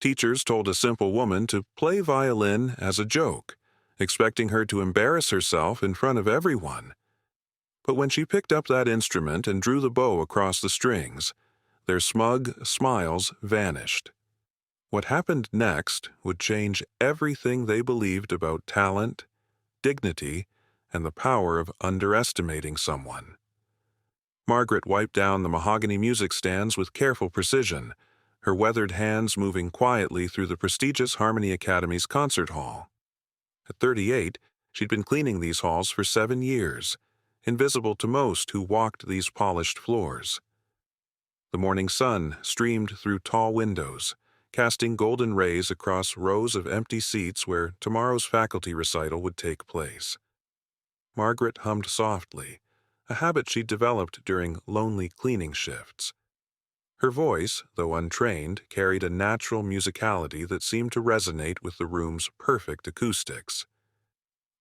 Teachers told a simple woman to play violin as a joke, expecting her to embarrass herself in front of everyone. But when she picked up that instrument and drew the bow across the strings, their smug smiles vanished. What happened next would change everything they believed about talent, dignity, and the power of underestimating someone. Margaret wiped down the mahogany music stands with careful precision, her weathered hands moving quietly through the prestigious Harmony Academy's concert hall. At 38, she'd been cleaning these halls for 7 years, invisible to most who walked these polished floors. The morning sun streamed through tall windows, casting golden rays across rows of empty seats where tomorrow's faculty recital would take place. Margaret hummed softly, a habit she'd developed during lonely cleaning shifts. Her voice, though untrained, carried a natural musicality that seemed to resonate with the room's perfect acoustics.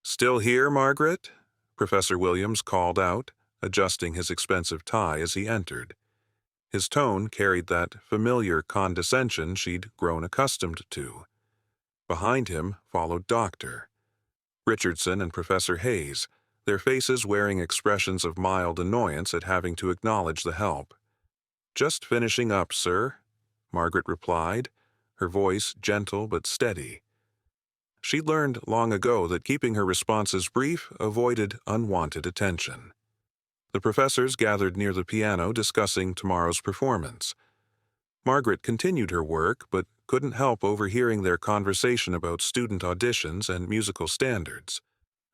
"Still here, Margaret?" Professor Williams called out, adjusting his expensive tie as he entered. His tone carried that familiar condescension she'd grown accustomed to. Behind him followed Dr. Richardson and Professor Hayes, their faces wearing expressions of mild annoyance at having to acknowledge the help. "Just finishing up, sir," Margaret replied, her voice gentle but steady. She'd learned long ago that keeping her responses brief avoided unwanted attention. The professors gathered near the piano discussing tomorrow's performance. Margaret continued her work, but couldn't help overhearing their conversation about student auditions and musical standards.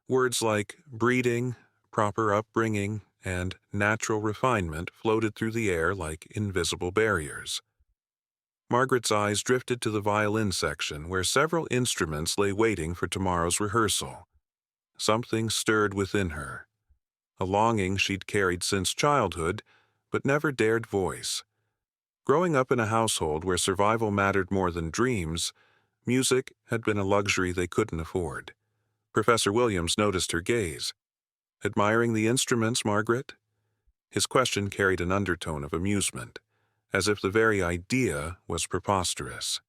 Words like breeding, proper upbringing, and natural refinement floated through the air like invisible barriers. Margaret's eyes drifted to the violin section where several instruments lay waiting for tomorrow's rehearsal. Something stirred within her, a longing she'd carried since childhood, but never dared voice. Growing up in a household where survival mattered more than dreams, music had been a luxury they couldn't afford. Professor Williams noticed her gaze. "Admiring the instruments, Margaret?" His question carried an undertone of amusement, as if the very idea was preposterous.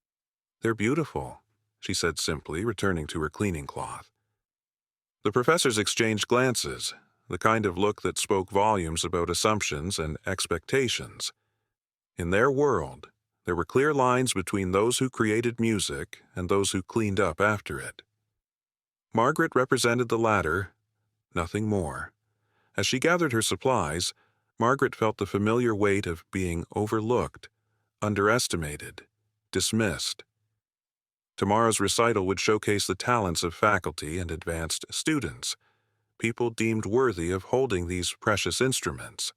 "They're beautiful," she said simply, returning to her cleaning cloth. The professors exchanged glances, the kind of look that spoke volumes about assumptions and expectations. In their world, there were clear lines between those who created music and those who cleaned up after it. Margaret represented the latter, nothing more. As she gathered her supplies, Margaret felt the familiar weight of being overlooked, underestimated, dismissed. Tomorrow's recital would showcase the talents of faculty and advanced students, people deemed worthy of holding these precious instruments.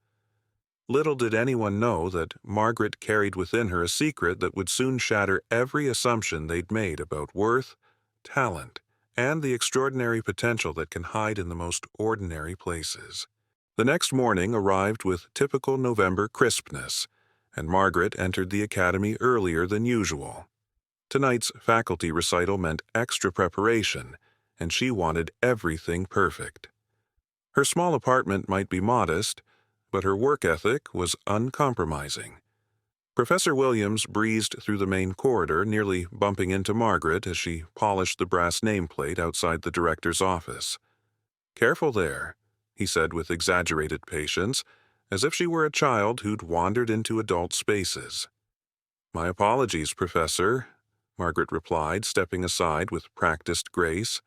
Little did anyone know that Margaret carried within her a secret that would soon shatter every assumption they'd made about worth, talent, and the extraordinary potential that can hide in the most ordinary places. The next morning arrived with typical November crispness, and Margaret entered the academy earlier than usual. Tonight's faculty recital meant extra preparation, and she wanted everything perfect. Her small apartment might be modest, but her work ethic was uncompromising. Professor Williams breezed through the main corridor, nearly bumping into Margaret as she polished the brass nameplate outside the director's office. "Careful there," he said with exaggerated patience, as if she were a child who'd wandered into adult spaces. "My apologies, Professor," Margaret replied, stepping aside with practiced grace.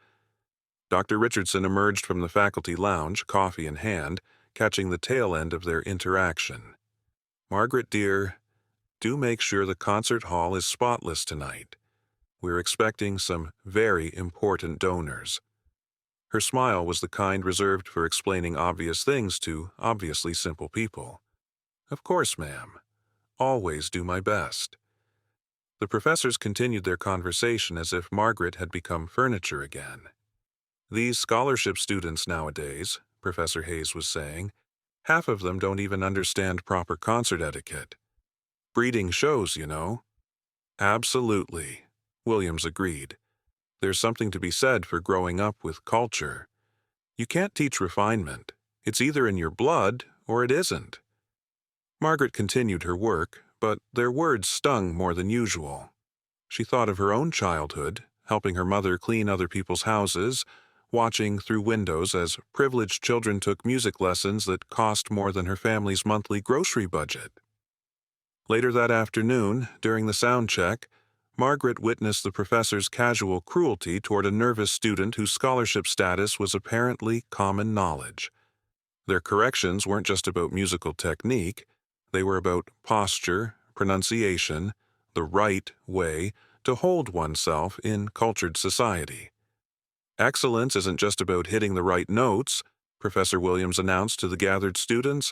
Dr. Richardson emerged from the faculty lounge, coffee in hand, catching the tail end of their interaction. "Margaret, dear, do make sure the concert hall is spotless tonight. We're expecting some very important donors." Her smile was the kind reserved for explaining obvious things to obviously simple people. "Of course, ma'am. Always do my best." The professors continued their conversation as if Margaret had become furniture again. "These scholarship students nowadays," Professor Hayes was saying, "half of them don't even understand proper concert etiquette. Breeding shows, you know." "Absolutely," Williams agreed. "There's something to be said for growing up with culture. You can't teach refinement. It's either in your blood or it isn't." Margaret continued her work, but their words stung more than usual. She thought of her own childhood, helping her mother clean other people's houses, watching through windows as privileged children took music lessons that cost more than her family's monthly grocery budget. Later that afternoon, during the sound check, Margaret witnessed the professor's casual cruelty toward a nervous student whose scholarship status was apparently common knowledge. Their corrections weren't just about musical technique, they were about posture, pronunciation, the right way to hold oneself in cultured society. Excellence isn't just about hitting the right notes, Professor Williams announced to the gathered students.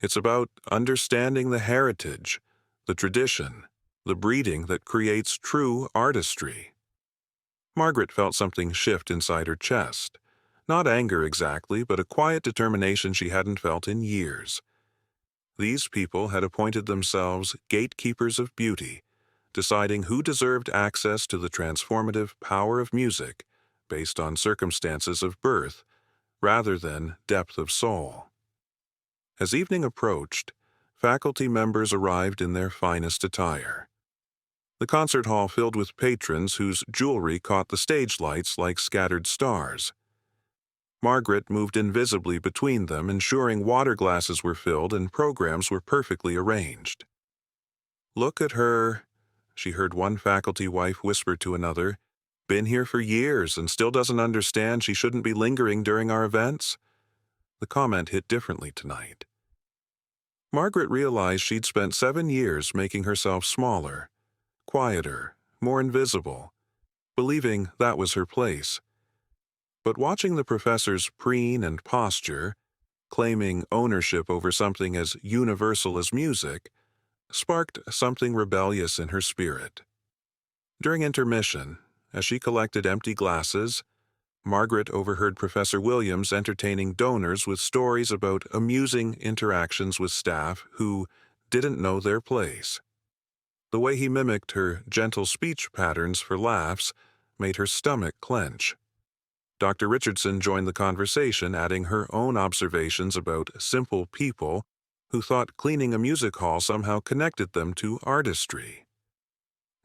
It's about understanding the heritage, the tradition, the breeding that creates true artistry. Margaret felt something shift inside her chest. Not anger exactly, but a quiet determination she hadn't felt in years. These people had appointed themselves gatekeepers of beauty, deciding who deserved access to the transformative power of music based on circumstances of birth rather than depth of soul. As evening approached, faculty members arrived in their finest attire. The concert hall filled with patrons whose jewelry caught the stage lights like scattered stars. Margaret moved invisibly between them, ensuring water glasses were filled and programs were perfectly arranged. "Look at her," she heard one faculty wife whisper to another. "Been here for years and still doesn't understand she shouldn't be lingering during our events?" The comment hit differently tonight. Margaret realized she'd spent 7 years making herself smaller, quieter, more invisible, believing that was her place. But watching the professor's preen and posture, claiming ownership over something as universal as music, sparked something rebellious in her spirit. During intermission, as she collected empty glasses, Margaret overheard Professor Williams entertaining donors with stories about amusing interactions with staff who didn't know their place. The way he mimicked her gentle speech patterns for laughs made her stomach clench. Dr. Richardson joined the conversation, adding her own observations about simple people who thought cleaning a music hall somehow connected them to artistry.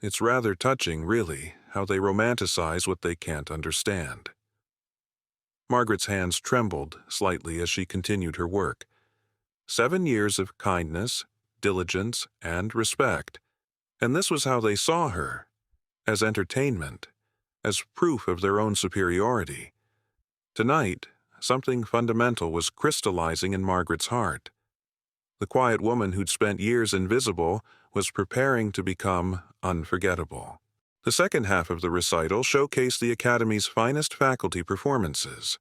It's rather touching, really, how they romanticize what they can't understand. Margaret's hands trembled slightly as she continued her work. 7 years of kindness, diligence, and respect. And this was how they saw her, as entertainment, as proof of their own superiority. Tonight, something fundamental was crystallizing in Margaret's heart. The quiet woman who'd spent years invisible was preparing to become unforgettable. The second half of the recital showcased the Academy's finest faculty performances.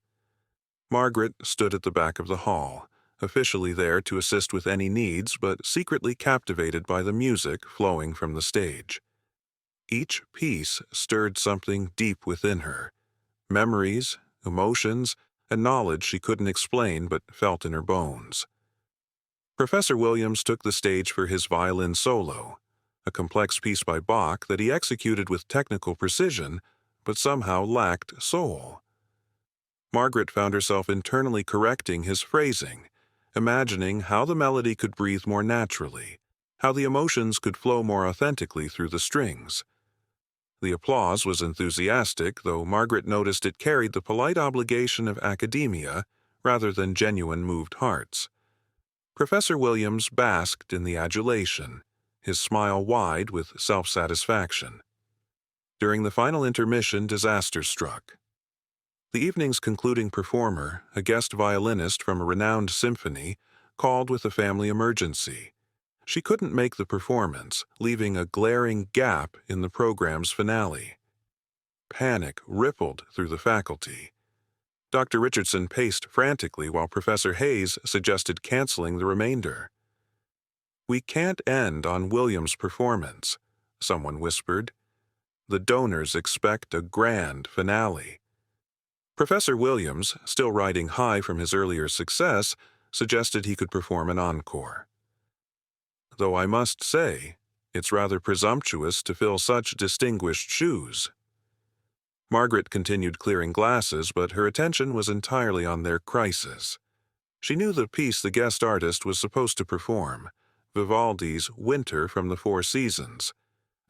Margaret stood at the back of the hall, officially there to assist with any needs, but secretly captivated by the music flowing from the stage. Each piece stirred something deep within her, memories, emotions, and knowledge she couldn't explain but felt in her bones. Professor Williams took the stage for his violin solo, a complex piece by Bach that he executed with technical precision, but somehow lacked soul. Margaret found herself internally correcting his phrasing, imagining how the melody could breathe more naturally, how the emotions could flow more authentically through the strings. The applause was enthusiastic, though Margaret noticed it carried the polite obligation of academia rather than genuine moved hearts. Professor Williams basked in the adulation, his smile wide with self-satisfaction. During the final intermission, disaster struck. The evening's concluding performer, a guest violinist from a renowned symphony, called with a family emergency. She couldn't make the performance, leaving a glaring gap in the program's finale. Panic rippled through the faculty. Dr. Richardson paced frantically while Professor Hayes suggested canceling the remainder. "We can't end on Williams' performance," someone whispered. "The donors expect a grand finale." Professor Williams, still riding high from his earlier success, suggested he could perform an encore. "Though I must say, it's rather presumptuous to fill such distinguished shoes." Margaret continued clearing glasses, but her attention was entirely on their crisis. She knew the piece the guest artist was supposed to perform, Vivaldi's Winter from the Four Seasons.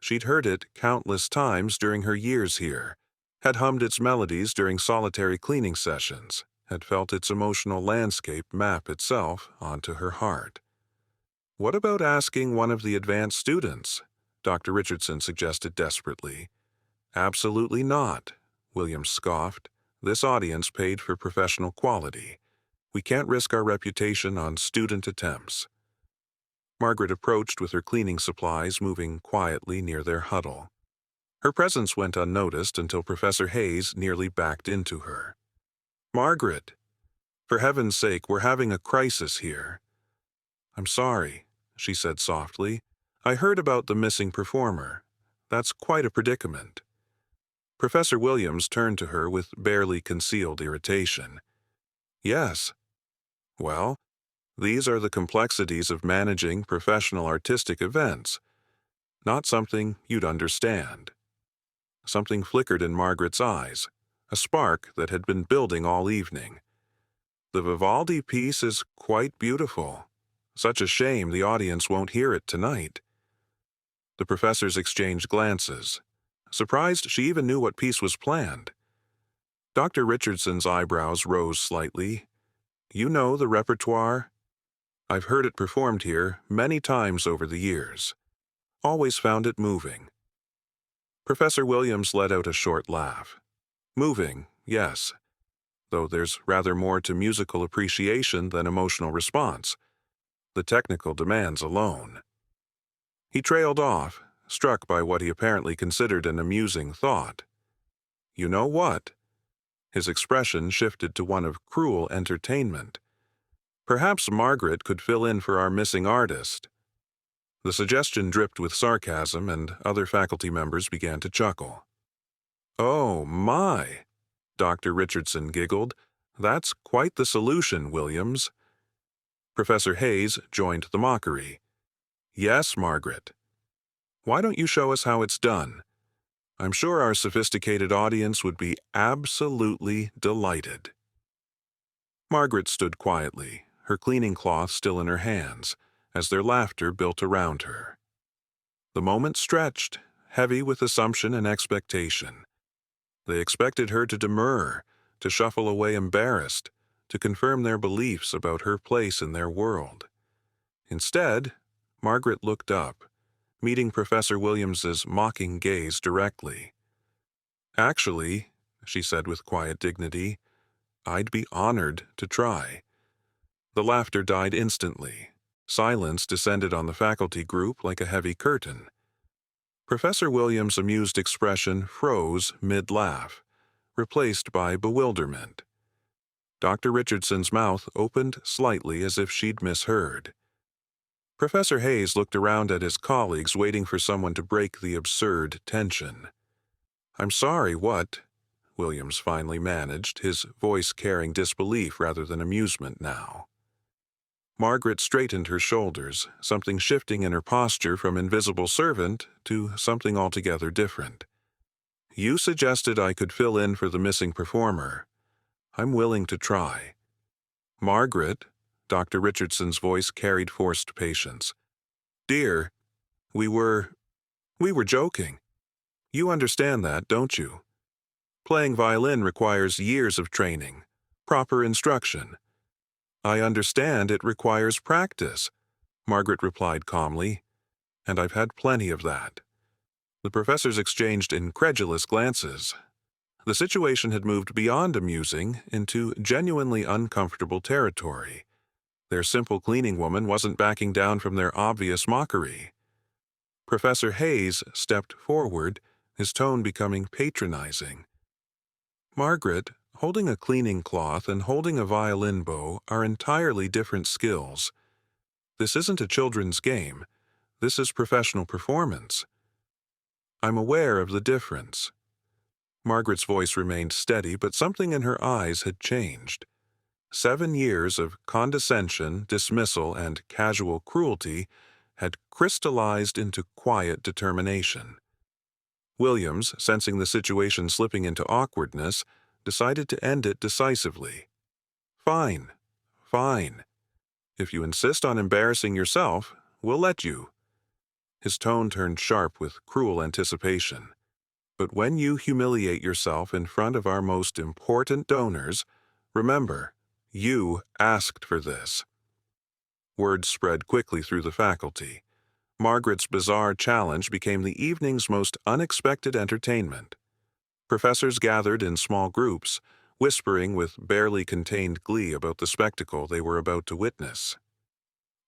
She'd heard it countless times during her years here, had hummed its melodies during solitary cleaning sessions, had felt its emotional landscape map itself onto her heart. "What about asking one of the advanced students?" Dr. Richardson suggested desperately. "Absolutely not," Williams scoffed. "This audience paid for professional quality. We can't risk our reputation on student attempts." Margaret approached with her cleaning supplies, moving quietly near their huddle. Her presence went unnoticed until Professor Hayes nearly backed into her. "Margaret, for heaven's sake, we're having a crisis here." "I'm sorry," she said softly. "I heard about the missing performer. That's quite a predicament." Professor Williams turned to her with barely concealed irritation. "Yes. Well, these are the complexities of managing professional artistic events. Not something you'd understand." Something flickered in Margaret's eyes, a spark that had been building all evening. "The Vivaldi piece is quite beautiful. Such a shame the audience won't hear it tonight." The professors exchanged glances, surprised she even knew what piece was planned. Dr. Richardson's eyebrows rose slightly. "You know the repertoire? I've heard it performed here many times over the years. Always found it moving." Professor Williams let out a short laugh. "Moving, yes, though there's rather more to musical appreciation than emotional response. The technical demands alone." He trailed off, struck by what he apparently considered an amusing thought. "You know what?" His expression shifted to one of cruel entertainment. "Perhaps Margaret could fill in for our missing artist." The suggestion dripped with sarcasm, and other faculty members began to chuckle. "Oh, my!" Dr. Richardson giggled. "That's quite the solution, Williams." Professor Hayes joined the mockery. "Yes, Margaret. Why don't you show us how it's done? I'm sure our sophisticated audience would be absolutely delighted." Margaret stood quietly, her cleaning cloth still in her hands, as their laughter built around her. The moment stretched, heavy with assumption and expectation. They expected her to demur, to shuffle away embarrassed, to confirm their beliefs about her place in their world. Instead, Margaret looked up, meeting Professor Williams's mocking gaze directly. "Actually," she said with quiet dignity, "I'd be honored to try." The laughter died instantly. Silence descended on the faculty group like a heavy curtain. Professor Williams' amused expression froze mid-laugh, replaced by bewilderment. Dr. Richardson's mouth opened slightly as if she'd misheard. Professor Hayes looked around at his colleagues, waiting for someone to break the absurd tension. "I'm sorry, what?" Williams finally managed, his voice carrying disbelief rather than amusement now. Margaret straightened her shoulders, something shifting in her posture from invisible servant to something altogether different. "You suggested I could fill in for the missing performer. I'm willing to try." "Margaret," Dr. Richardson's voice carried forced patience. "Dear, we were joking. You understand that, don't you? Playing violin requires years of training, proper instruction." "I understand it requires practice," Margaret replied calmly, "and I've had plenty of that." The professors exchanged incredulous glances. The situation had moved beyond amusing into genuinely uncomfortable territory. Their simple cleaning woman wasn't backing down from their obvious mockery. Professor Hayes stepped forward, his tone becoming patronizing. "Margaret, holding a cleaning cloth and holding a violin bow are entirely different skills. This isn't a children's game. This is professional performance." "I'm aware of the difference." Margaret's voice remained steady, but something in her eyes had changed. 7 years of condescension, dismissal, and casual cruelty had crystallized into quiet determination. Williams, sensing the situation slipping into awkwardness, decided to end it decisively. "Fine, fine. If you insist on embarrassing yourself, we'll let you." His tone turned sharp with cruel anticipation. "But when you humiliate yourself in front of our most important donors, remember, you asked for this." Word spread quickly through the faculty. Margaret's bizarre challenge became the evening's most unexpected entertainment. Professors gathered in small groups, whispering with barely contained glee about the spectacle they were about to witness.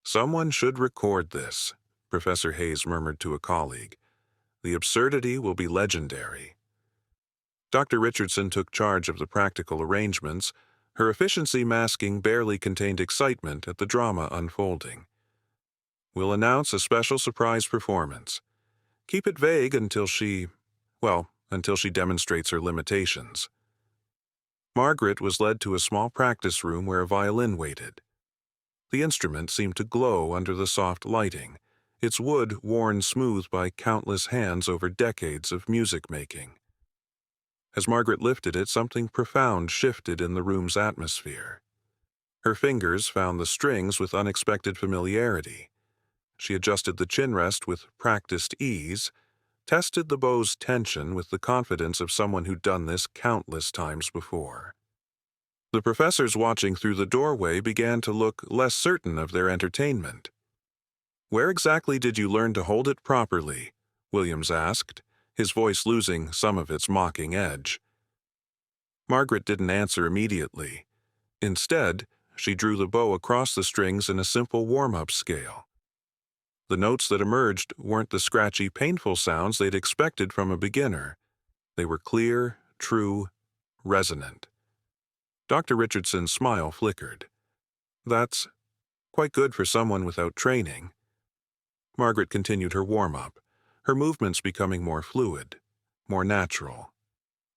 "Someone should record this," Professor Hayes murmured to a colleague. "The absurdity will be legendary." Dr. Richardson took charge of the practical arrangements, her efficiency masking barely contained excitement at the drama unfolding. "We'll announce a special surprise performance. Keep it vague until until she demonstrates her limitations." Margaret was led to a small practice room where a violin waited. The instrument seemed to glow under the soft lighting, its wood worn smooth by countless hands over decades of music making. As Margaret lifted it, something profound shifted in the room's atmosphere. Her fingers found the strings with unexpected familiarity. She adjusted the chin rest with practiced ease, tested the bow's tension with the confidence of someone who'd done this countless times before. The professors watching through the doorway began to look less certain of their entertainment. "Where exactly did you learn to hold it properly?" Williams asked, his voice losing some of its mocking edge. Margaret didn't answer immediately. Instead, she drew the bow across the strings in a simple warm-up scale. The notes that emerged weren't the scratchy, painful sounds they'd expected from a beginner. They were clear, true, resonant. Dr. Richardson's smile flickered. "That's quite good for someone without training." Margaret continued her warm-up, her movements becoming more fluid, more natural.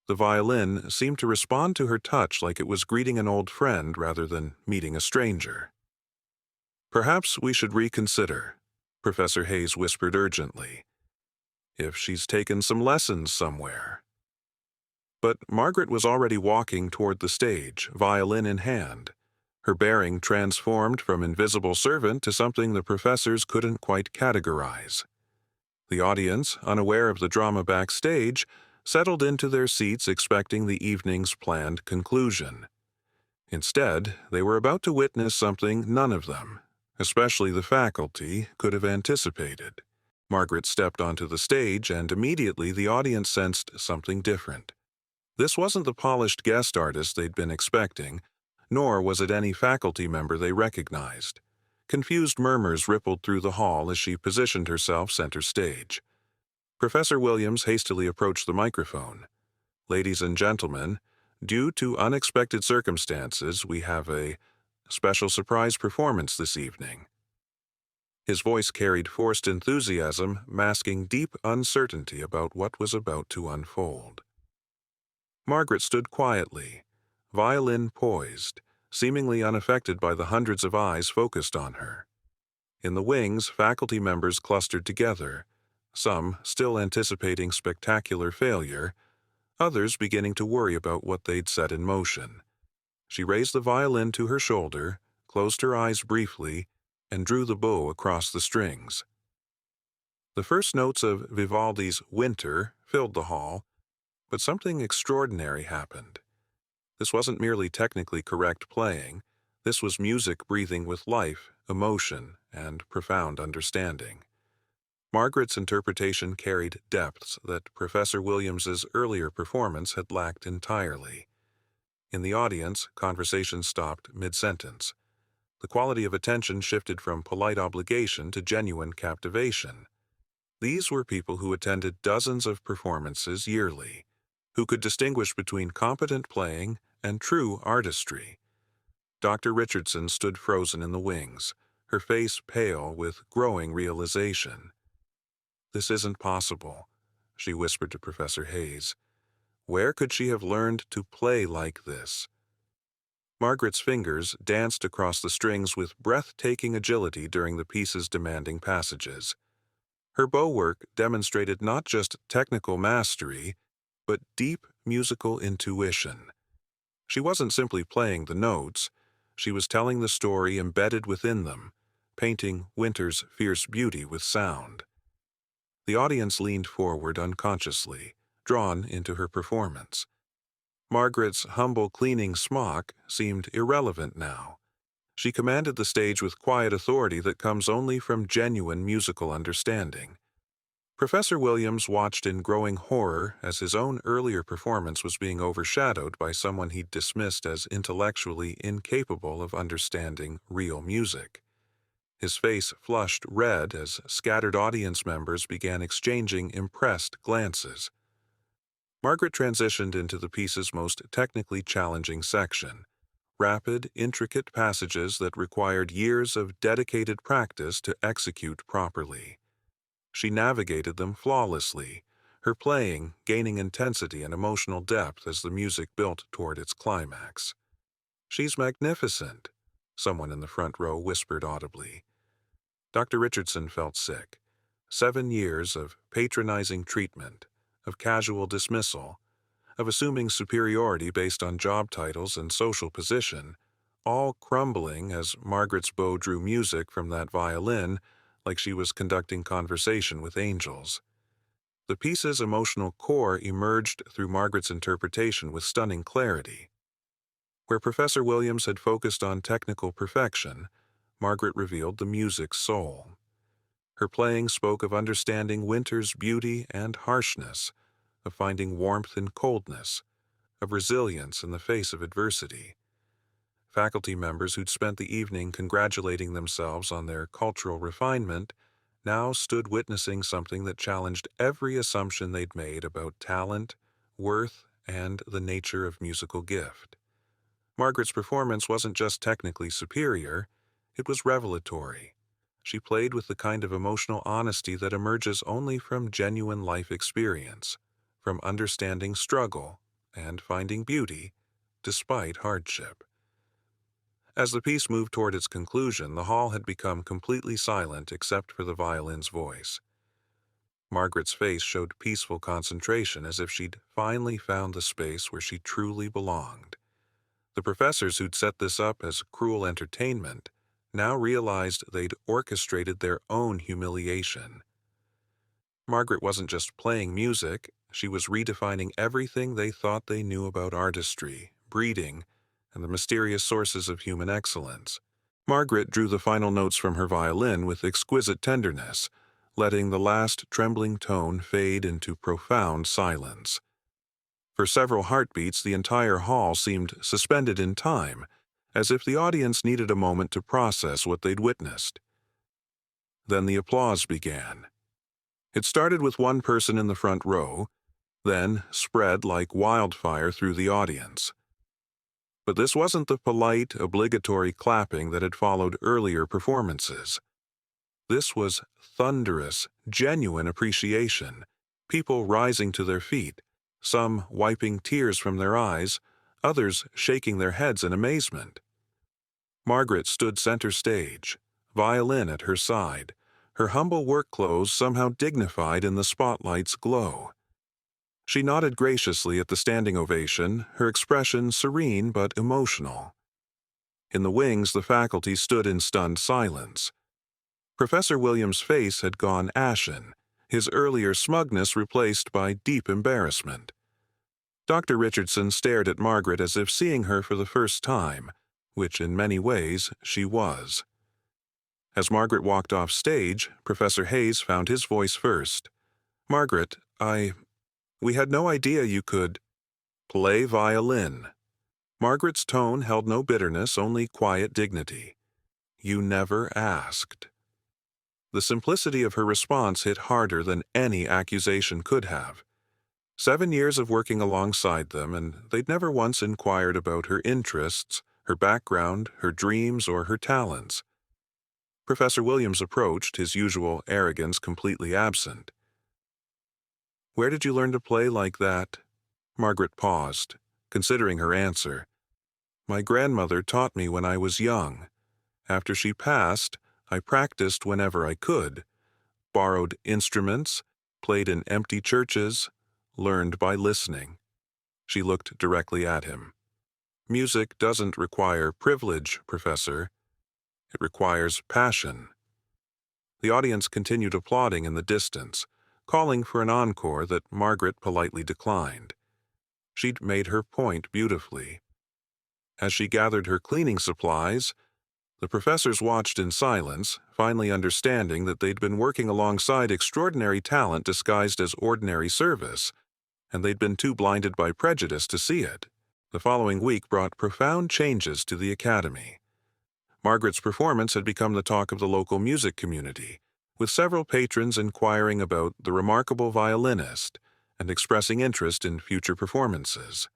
The violin seemed to respond to her touch like it was greeting an old friend rather than meeting a stranger. "Perhaps we should reconsider," Professor Hayes whispered urgently. "If she's taken some lessons somewhere." But Margaret was already walking toward the stage, violin in hand. Her bearing transformed from invisible servant to something the professors couldn't quite categorize. The audience, unaware of the drama backstage, settled into their seats expecting the evening's planned conclusion. Instead, they were about to witness something none of them, especially the faculty, could have anticipated. Margaret stepped onto the stage, and immediately the audience sensed something different. This wasn't the polished guest artist they'd been expecting, nor was it any faculty member they recognized. Confused murmurs rippled through the hall as she positioned herself center stage. Professor Williams hastily approached the microphone. "Ladies and gentlemen, due to unexpected circumstances, we have a special surprise performance this evening." His voice carried forced enthusiasm, masking deep uncertainty about what was about to unfold. Margaret stood quietly, violin poised, seemingly unaffected by the hundreds of eyes focused on her. In the wings, faculty members clustered together, some still anticipating spectacular failure, others beginning to worry about what they'd set in motion. She raised the violin to her shoulder, closed her eyes briefly, and drew the bow across the strings. The first notes of Vivaldi's Winter filled the hall, but something extraordinary happened. This wasn't merely technically correct playing. This was music breathing with life, emotion, and profound understanding. Margaret's interpretation carried depths that Professor Williams's earlier performance had lacked entirely. In the audience, conversation stopped mid-sentence. The quality of attention shifted from polite obligation to genuine captivation. These were people who attended dozens of performances yearly, who could distinguish between competent playing and true artistry. Dr. Richardson stood frozen in the wings, her face pale with growing realization. "This isn't possible," she whispered to Professor Hayes. "Where could she have learned to play like this?" Margaret's fingers danced across the strings with breathtaking agility during the piece's demanding passages. Her bow work demonstrated not just technical mastery, but deep musical intuition. She wasn't simply playing the notes, she was telling the story embedded within them, painting winter's fierce beauty with sound. The audience leaned forward unconsciously, drawn into her performance. Margaret's humble cleaning smock seemed irrelevant now. She commanded the stage with quiet authority that comes only from genuine musical understanding. Professor Williams watched in growing horror as his own earlier performance was being overshadowed by someone he'd dismissed as intellectually incapable of understanding real music. His face flushed red as scattered audience members began exchanging impressed glances. Margaret transitioned into the piece's most technically challenging section, rapid, intricate passages that required years of dedicated practice to execute properly. She navigated them flawlessly, her playing gaining intensity and emotional depth as the music built toward its climax. "She's magnificent," someone in the front row whispered audibly. Dr. Richardson felt sick. 7 years of patronizing treatment, of casual dismissal, of assuming superiority based on job titles and social position, all crumbling as Margaret's bow drew music from that violin like she was conducting conversation with angels. The piece's emotional core emerged through Margaret's interpretation with stunning clarity. Where Professor Williams had focused on technical perfection, Margaret revealed the music's soul. Her playing spoke of understanding winter's beauty and harshness, of finding warmth in coldness, of resilience in the face of adversity. Faculty members who'd spent the evening congratulating themselves on their cultural refinement now stood witnessing something that challenged every assumption they'd made about talent, worth, and the nature of musical gift. Margaret's performance wasn't just technically superior, it was revelatory. She played with the kind of emotional honesty that emerges only from genuine life experience, from understanding struggle and finding beauty despite hardship. As the piece moved toward its conclusion, the hall had become completely silent except for the violin's voice. Margaret's face showed peaceful concentration, as if she'd finally found the space where she truly belonged. The professors who'd set this up as cruel entertainment now realized they'd orchestrated their own humiliation. Margaret wasn't just playing music, she was redefining everything they thought they knew about artistry, breeding, and the mysterious sources of human excellence. Margaret drew the final notes from her violin with exquisite tenderness, letting the last trembling tone fade into profound silence. For several heartbeats, the entire hall seemed suspended in time, as if the audience needed a moment to process what they'd witnessed. Then the applause began. It started with one person in the front row, then spread like wildfire through the audience. But this wasn't the polite, obligatory clapping that had followed earlier performances. This was thunderous, genuine appreciation, people rising to their feet, some wiping tears from their eyes, others shaking their heads in amazement. Margaret stood center stage, violin at her side, her humble work clothes somehow dignified in the spotlight's glow. She nodded graciously at the standing ovation, her expression serene but emotional. In the wings, the faculty stood in stunned silence. Professor Williams' face had gone ashen, his earlier smugness replaced by deep embarrassment. Dr. Richardson stared at Margaret as if seeing her for the first time, which in many ways she was. As Margaret walked off stage, Professor Hayes found his voice first. "Margaret, we had no idea you could play violin." Margaret's tone held no bitterness, only quiet dignity. "You never asked." The simplicity of her response hit harder than any accusation could have. 7 years of working alongside them, and they'd never once inquired about her interests, her background, her dreams, or her talents. Professor Williams approached, his usual arrogance completely absent. "Where did you learn to play like that?" Margaret paused, considering her answer. "My grandmother taught me when I was young. After she passed, I practiced whenever I could, borrowed instruments, played in empty churches, learned by listening." She looked directly at him. "Music doesn't require privilege, Professor. It requires passion." The audience continued applauding in the distance, calling for an encore that Margaret politely declined. She'd made her point beautifully. As she gathered her cleaning supplies, the professors watched in silence, finally understanding that they'd been working alongside extraordinary talent disguised as ordinary service, and they'd been too blinded by prejudice to see it. The following week brought profound changes to the academy. Margaret's performance had become the talk of the local music community, with several patrons inquiring about the remarkable violinist and expressing interest in future performances.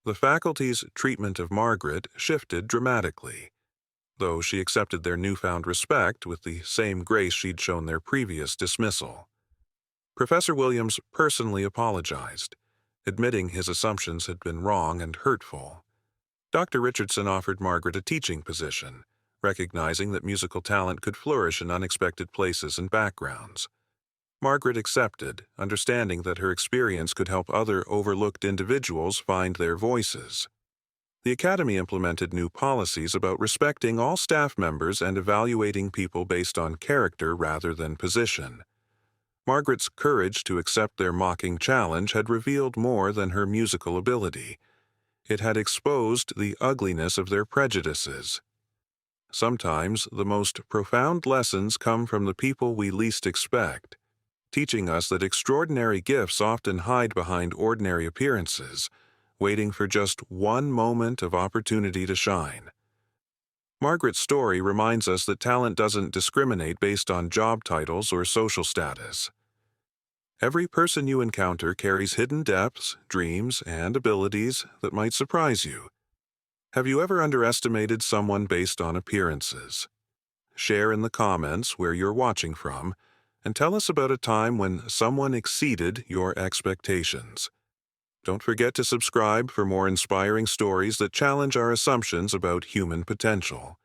The faculty's treatment of Margaret shifted dramatically, though she accepted their newfound respect with the same grace she'd shown their previous dismissal. Professor Williams personally apologized, admitting his assumptions had been wrong and hurtful. Dr. Richardson offered Margaret a teaching position, recognizing that musical talent could flourish in unexpected places and backgrounds. Margaret accepted, understanding that her experience could help other overlooked individuals find their voices. The Academy implemented new policies about respecting all staff members and evaluating people based on character rather than position. Margaret's courage to accept their mocking challenge had revealed more than her musical ability. It had exposed the ugliness of their prejudices. Sometimes the most profound lessons come from the people we least expect, teaching us that extraordinary gifts often hide behind ordinary appearances, waiting for just one moment of opportunity to shine. Margaret's story reminds us that talent doesn't discriminate based on job titles or social status. Every person you encounter carries hidden depths, dreams, and abilities that might surprise you. Have you ever underestimated someone based on appearances? Share in the comments where you're watching from, and tell us about a time when someone exceeded your expectations. Don't forget to subscribe for more inspiring stories that challenge our assumptions about human potential.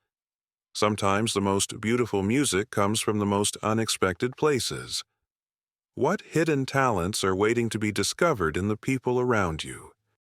Sometimes the most beautiful music comes from the most unexpected places. What hidden talents are waiting to be discovered in the people around you?